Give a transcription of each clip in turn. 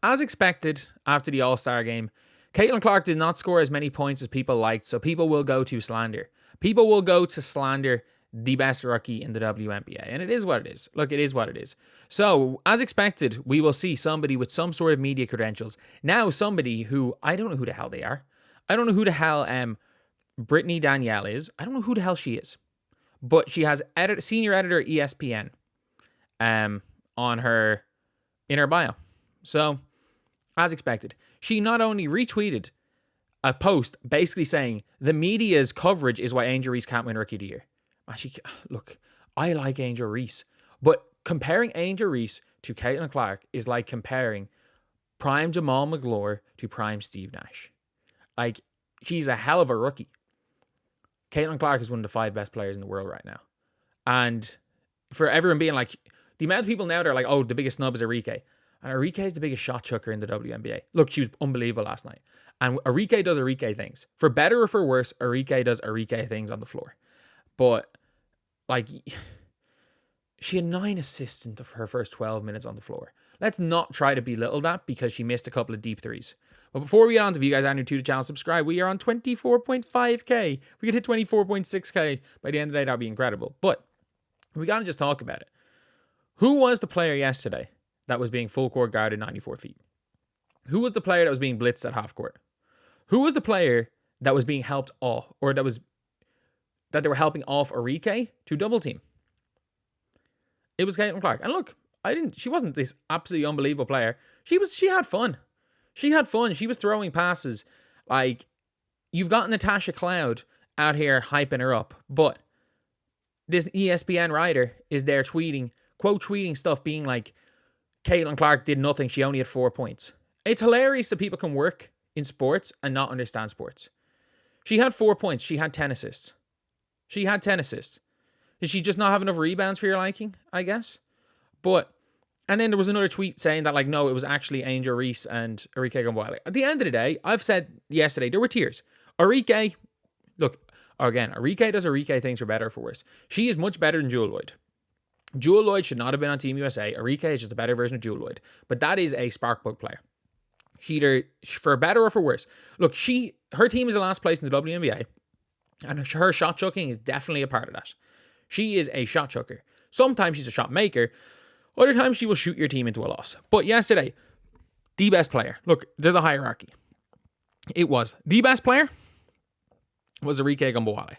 As expected, after the All-Star game, Caitlin Clark did not score as many points as people liked, so people will go to slander. People will go to slander the best rookie in the WNBA, and it is what it is. Look, it is what it is. So, as expected, we will see somebody with some sort of media credentials. Now, somebody who, I don't know who the hell they are. I don't know who the hell Brittany Danielle is. I don't know who the hell she is. But she has senior editor ESPN on her, in her bio. So, as expected, she not only retweeted a post basically saying the media's coverage is why Angel Reese can't win Rookie of the Year. Look, I like Angel Reese, but comparing Angel Reese to Caitlin Clark is like comparing prime Jamal McGlure to prime Steve Nash. Like, she's a hell of a rookie. Caitlin Clark is one of the 5 best players in the world right now. And for everyone being like, the amount of people now that are like, oh, the biggest snub is Arike. And Arike is the biggest shot chucker in the WNBA. Look, she was unbelievable last night. And Arike does Arike things. For better or for worse, Arike does Arike things on the floor. But, like, she had 9 assists in her first 12 minutes on the floor. Let's not try to belittle that because she missed a couple of deep threes. But before we get on to, if you guys are new to the channel, subscribe. We are on 24.5k. If we could hit 24.6k by the end of the day, that would be incredible. But we got to just talk about it. Who was the player yesterday that was being full court guarded 94 feet? Who was the player that was being blitzed at half court? Who was the player that was being helped off, or that they were helping off Arike to double team? It was Caitlin Clark. And look, she wasn't this absolutely unbelievable player. She had fun. She had fun. She was throwing passes. Like, you've got Natasha Cloud out here hyping her up, but this ESPN writer is there quote tweeting stuff being like, Caitlin Clark did nothing. She only had 4 points. It's hilarious that people can work in sports and not understand sports. She had 4 points. She had 10 assists. Did she just not have enough rebounds for your liking, I guess? And then there was another tweet saying that, like, no, it was actually Angel Reese and Arike Gomboyle. At the end of the day, I've said yesterday, there were tears. Arike does Arike things for better or for worse. She is much better than Jewel Lloyd. Jewel Lloyd should not have been on Team USA. Arike is just a better version of Jewel Lloyd. But that is a spark plug player. Either for better or for worse. Look, her team is the last place in the WNBA. And her shot chucking is definitely a part of that. She is a shot chucker. Sometimes she's a shot maker. Other times she will shoot your team into a loss. But yesterday, the best player. Look, there's a hierarchy. It was the best player was Arike Gomboyle.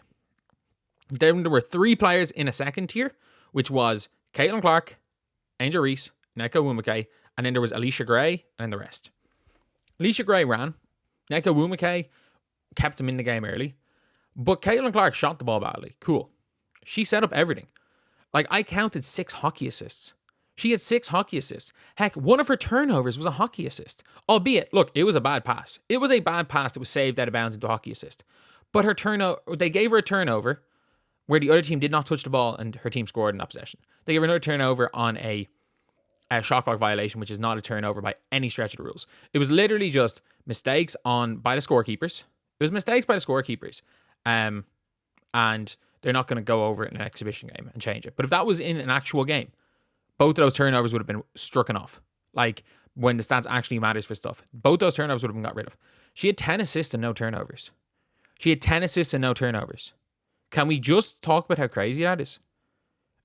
Then there were 3 players in a second tier, which was Caitlin Clark, Angel Reese, Nneka Nwumeke, and then there was Alicia Gray, and the rest. Alicia Gray ran. Nneka Nwumeke kept him in the game early. But Caitlin Clark shot the ball badly. Cool. She set up everything. Like, I counted 6 hockey assists. She had 6 hockey assists. Heck, one of her turnovers was a hockey assist. Albeit, look, it was a bad pass. It was a bad pass that was saved out of bounds into a hockey assist. But they gave her a turnover where the other team did not touch the ball and her team scored in that possession. They gave her another turnover on a shot clock violation, which is not a turnover by any stretch of the rules. It was literally just mistakes by the scorekeepers. It was mistakes by the scorekeepers. And they're not going to go over it in an exhibition game and change it. But if that was in an actual game, both of those turnovers would have been struck off. Like, when the stats actually matters for stuff. Both those turnovers would have been got rid of. She had 10 assists and no turnovers. Can we just talk about how crazy that is?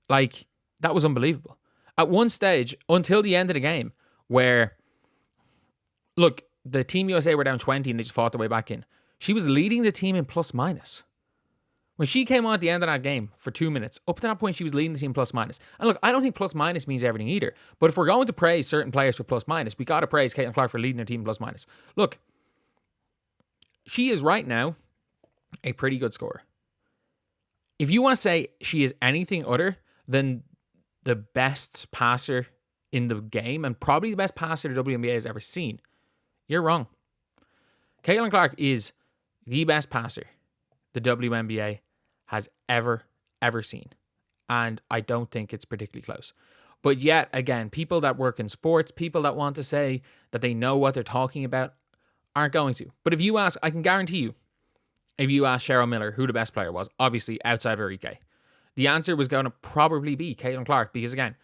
Like, that was unbelievable. At one stage, until the end of the game, where, look, the Team USA were down 20 and they just fought their way back in. She was leading the team in plus minus. When she came on at the end of that game for 2 minutes, up to that point, she was leading the team plus minus. And look, I don't think plus minus means everything either. But if we're going to praise certain players for plus minus, we got to praise Caitlin Clark for leading her team plus minus. Look, she is right now a pretty good scorer. If you want to say she is anything other than the best passer in the game and probably the best passer the WNBA has ever seen, you're wrong. Caitlin Clark is the best passer the WNBA has ever seen. And I don't think it's particularly close. But yet, again, people that work in sports, people that want to say that they know what they're talking about, aren't going to. But if you ask, I can guarantee you, if you ask Cheryl Miller who the best player was, obviously outside of Arike, the answer was going to probably be Caitlin Clark. Because again,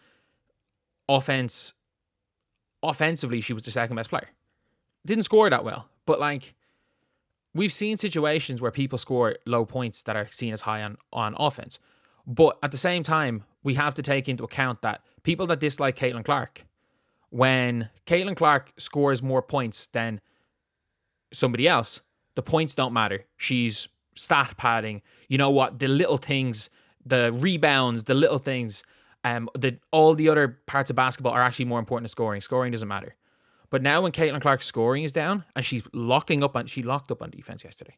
offense offensively, she was the second best player. Didn't score that well, but like, we've seen situations where people score low points that are seen as high on offense. But at the same time, we have to take into account that people that dislike Caitlin Clark, when Caitlin Clark scores more points than somebody else, the points don't matter. She's stat padding. You know what? The little things, the rebounds, the little things, all the other parts of basketball are actually more important than scoring. Scoring doesn't matter. But now when Caitlin Clark's scoring is down and she locked up on defense yesterday.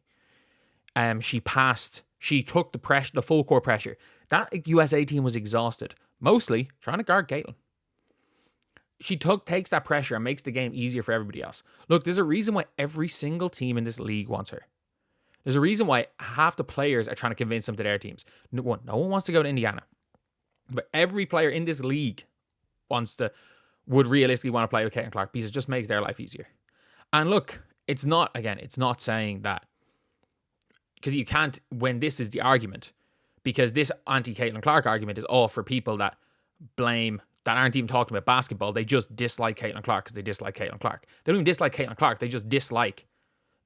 She took the pressure, the full court pressure. That USA team was exhausted, mostly trying to guard Caitlin. She takes that pressure and makes the game easier for everybody else. Look, there's a reason why every single team in this league wants her. There's a reason why half the players are trying to convince them to their teams. No one wants to go to Indiana. But every player in this league would realistically want to play with Caitlin Clark because it just makes their life easier. And look, it's not saying that, because you can't, when this is the argument, because this anti-Caitlin Clark argument is all for people that aren't even talking about basketball. They just dislike Caitlin Clark because they dislike Caitlin Clark. They don't even dislike Caitlin Clark. They just dislike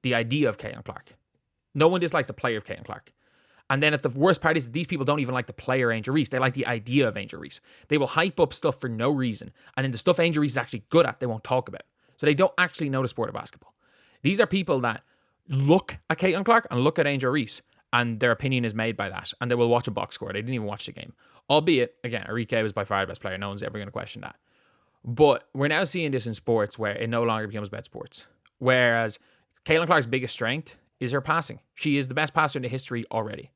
the idea of Caitlin Clark. No one dislikes the player of Caitlin Clark. And then the worst part is that these people don't even like the player Angel Reese. They like the idea of Angel Reese. They will hype up stuff for no reason. And then the stuff Angel Reese is actually good at, they won't talk about. So they don't actually know the sport of basketball. These are people that look at Caitlin Clark and look at Angel Reese, and their opinion is made by that. And they will watch a box score. They didn't even watch the game. Albeit, again, Arike was by far the best player. No one's ever going to question that. But we're now seeing this in sports where it no longer becomes about sports. Whereas Caitlin Clark's biggest strength is her passing. She is the best passer in the history already.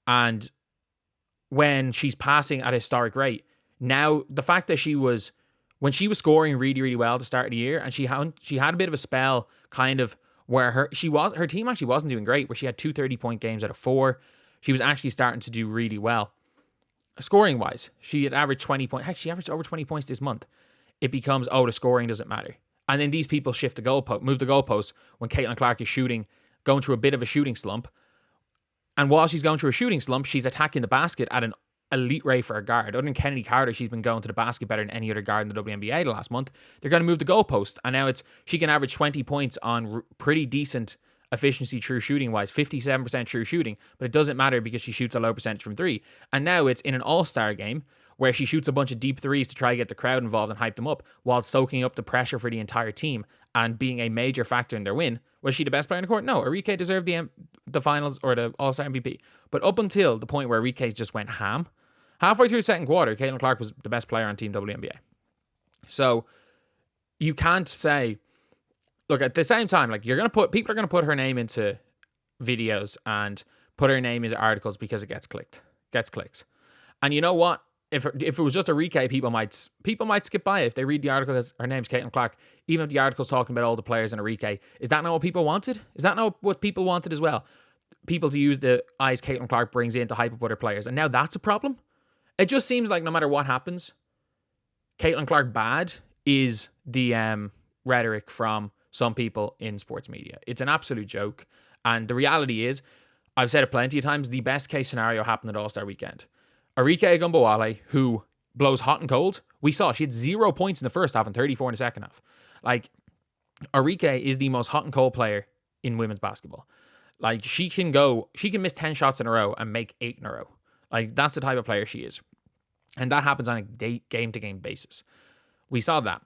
And when she's passing at a historic rate, now the fact that when she was scoring really, really well at the start of the year, and she had a bit of a spell kind of where her team actually wasn't doing great, where she had 2 30-point games out of 4. She was actually starting to do really well. Scoring wise, she had averaged 20 points. Heck, she averaged over 20 points this month. It becomes, the scoring doesn't matter. And then these people move the goalposts when Caitlin Clark is going through a bit of a shooting slump. And while she's going through a shooting slump, she's attacking the basket at an elite rate for a guard. Other than Kennedy Carter, she's been going to the basket better than any other guard in the WNBA the last month. They're going to move the goalpost. And now she can average 20 points on pretty decent efficiency true shooting wise, 57% true shooting, but it doesn't matter because she shoots a low percentage from 3. And now it's in an all-star game where she shoots a bunch of deep threes to try to get the crowd involved and hype them up while soaking up the pressure for the entire team and being a major factor in their win. Was she the best player in the court? No, Arike deserved the finals or the all-star MVP. But up until the point where Arike just went ham, halfway through the second quarter, Caitlin Clark was the best player on Team WNBA. So you can't say, look, at the same time, like people are going to put her name into videos and put her name into articles because it gets clicks. And you know what? If it was just a Arike, people might skip by it if they read the article because her name's Caitlin Clark. Even if the article's talking about all the players in Arike, is that not what people wanted? Is that not what people wanted as well? People to use the eyes Caitlin Clark brings in to hype up other players, and now that's a problem. It just seems like no matter what happens, Caitlin Clark bad is the rhetoric from some people in sports media. It's an absolute joke, and the reality is, I've said it plenty of times, the best case scenario happened at All-Star Weekend. Arike Ogunbowale, who blows hot and cold, we saw she had 0 points in the first half and 34 in the second half. Like, Arike is the most hot and cold player in women's basketball. Like, she can miss 10 shots in a row and make 8 in a row. Like, that's the type of player she is. And that happens on a game-to-game basis. We saw that.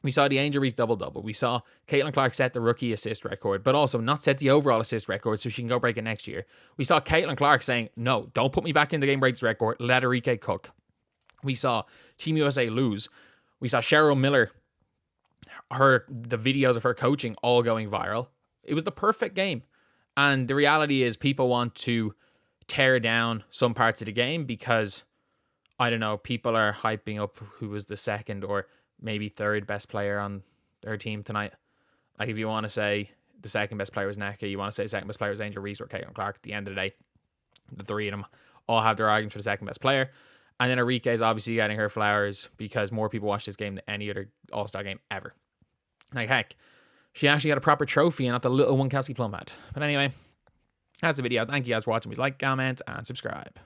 We saw the Angel Reese double-double. We saw Caitlin Clark set the rookie assist record, but also not set the overall assist record so she can go break it next year. We saw Caitlin Clark saying, no, don't put me back in the game breaks record. Let Arike cook. We saw Team USA lose. We saw Cheryl Miller, the videos of her coaching all going viral. It was the perfect game. And the reality is people want to tear down some parts of the game because, I don't know, people are hyping up who was the second or maybe third best player on their team tonight. Like, if you want to say the second best player was Neka, you want to say the second best player was Angel Reese or Caitlin Clark, at the end of the day, the three of them all have their arguments for the second best player. And then Arike is obviously getting her flowers because more people watch this game than any other All-Star game ever. Like, heck, she actually got a proper trophy and not the little one Kelsey Plum had. But anyway, that's the video. Thank you guys for watching. Please like, comment, and subscribe.